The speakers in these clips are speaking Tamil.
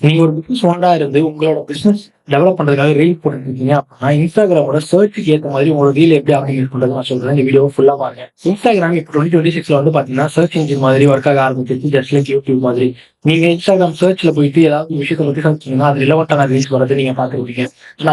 நீங்க ஒரு பிசினஸ் ஓனரா இருந்து உங்களோட பிசினஸ் டெவலப் பண்றதுக்காக ரீல் போட்டுருக்கீங்க அப்படின்னா இன்ஸ்டாகிராமோட சர்ச்சுக்கு ஏற்ற மாதிரி உங்களோட ரீல் எப்படி ஆப்டிமைஸ் பண்றது நான் சொல்றேன். இந்த வீடியோ ஃபுல்லா பாருங்க. இன்ஸ்டாகிராம் இப்போ 2026 வந்து பாத்தீங்கன்னா சர்ச் இன்ஜின் மாதிரி ஒர்க் ஆக ஆரம்பிச்சிருச்சு. ஜஸ்ட் லைக் யூடியூப் மாதிரி நீங்க இன்ஸ்டாகிராம் சர்ச்ல போயிட்டு ஏதாவது விஷயத்தை பத்தி சர்ச் பண்ணீங்கன்னா அது ரிலவெண்டான ரீல்ஸ் வரது நீங்க பாத்துருப்பீங்க.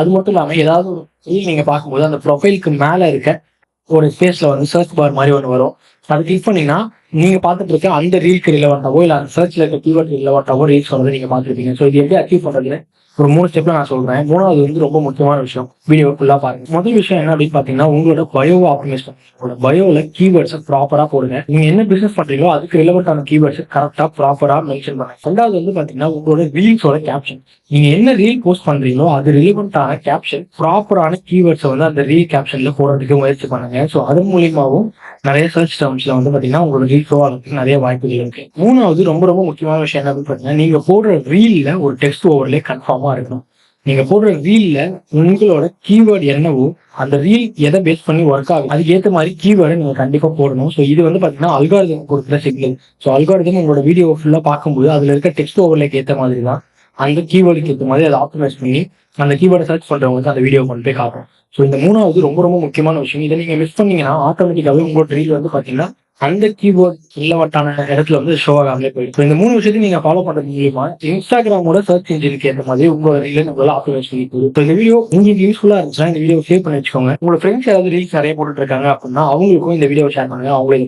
அது மட்டும் இல்லாம ஏதாவது ஒரு ரீல் நீங்க பார்க்கும்போது அந்த ப்ரொஃபைலுக்கு மேல இருக்க ஒரு ஸ்பேஸ்ல வந்து சர்ச் பார் மாதிரி ஒன்று வரும். அதை கிளிக் பண்ணீங்கன்னா நீங்க பார்த்துட்டு இருக்க அந்த ரீல்க்கு ரிலவெண்டாவோ இல்ல அந்த சர்ச்ல இருக்க கீவேர்ட் ரிலவெண்டாவோ ரீல்ஸ் வந்து நீங்க பார்த்துருப்பீங்க. ஸோ இது எப்படி அச்சீவ் பண்றதுன்னு ஒரு 3 ஸ்டெப்ல நான் சொல்றேன். மூணாவது வந்து ரொம்ப முக்கியமான விஷயம். வீடியோ ஃபுல்லா பாருங்க. முதல் விஷயம் என்ன அப்படின்னு பாத்தீங்கன்னா உங்களோட பயோவை ஆப்டிமைஸ் பண்ணுங்க. உங்களோட பயோல கீவேர்ட்ஸை ப்ராப்பரா போடுங்க. நீங்க என்ன பிசினஸ் பண்றீங்களோ அதுக்கு ரிலவெண்டான கீவேர்ட்ஸ் கரெக்டா ப்ராப்பரா மென்ஷன் பண்ணுங்க. ரெண்டாவது வந்து பாத்தீங்கன்னா உங்களோட ரீல்ஸோட கேப்ஷன். நீங்க என்ன ரீல் போஸ்ட் பண்றீங்களோ அது ரிலவெண்டான கேப்ஷன் ப்ராப்பரான கீவேர்ட்ஸை வந்து அந்த ரீல் கேப்ஷன்ல போடுறதுக்கு முயற்சி பண்ணுங்க. ஸோ அது மூலியமாவும் நிறைய சர்ச் டேர்ம்ஸ்ல வந்து பாத்தீங்கன்னா உங்களோட ரீல் ஷோ ஆகிறதுக்கு நிறைய வாய்ப்புகள் இருக்கு. மூணாவது ரொம்ப ரொம்ப முக்கியமான விஷயம் என்ன அப்படின்னு பாத்தீங்கன்னா நீங்க போடுற ரீல்ல ஒரு டெக்ஸ்ட் ஓவர்லே கன்ஃபார்மா இருக்கணும். நீங்க போடுற ரீல்ல உங்களோட கீவேர்டு என்னவோ அந்த ரீல் எதை பேஸ் பண்ணி ஒர்க் ஆகும் அதுக்கு ஏற்ற மாதிரி கீவேர்டை நீங்க கண்டிப்பா போடணும். ஸோ இது வந்து பாத்தீங்கன்னா அல்காரிதம் கொடுக்குற சிக்னல். ஸோ அல்காரிதம் உங்களோட வீடியோ ஃபுல்லா பார்க்கும்போது அதுல இருக்க டெக்ஸ்ட் ஓவர்லேக்கு ஏற்ற மாதிரி தான் அந்த கீவேர்டுக்கு ஏற்ற மாதிரி அதை ஆப்டிமைஸ் பண்ணி அந்த கீவேர்டை சர்ச் பண்றவங்களுக்கு அந்த வீடியோ கொண்டு போய் காட்டும். ஸோ இந்த மூணாவது ரொம்ப ரொம்ப முக்கியமான விஷயம். இதை நீங்க மிஸ் பண்ணீங்கன்னா ஆட்டோமேட்டிக்காவே உங்களோட ரீல் வந்து பாத்தீங்கன்னா அந்த கீபோர்ட் இல்லவட்டான இடத்துல வந்து ஷோ ஆகாமலே போயிடும். இந்த 3 விஷயத்தையும் நீங்க ஃபாலோ பண்றது மூலியமா இன்ஸ்டாகிராமோட சர்ச் இன்ஜினுக்கு ஏற்ற மாதிரி உங்களோட ரீலை உங்களால ஆப்டிமைஸ் பண்ணிட்டு இந்த வீடியோ உங்களுக்கு யூஸ்ஃபுல்லா இருந்துச்சுன்னா இந்த வீடியோ சேவ் பண்ணி வச்சுக்கோங்க. உங்களோட ஃப்ரெண்ட்ஸ் யாராவது ரீல்ஸ் நிறைய போட்டுட்டு இருக்காங்க அப்படின்னா அவங்களுக்கும் இந்த வீடியோ ஷேர் பண்ணுங்க. அவங்களே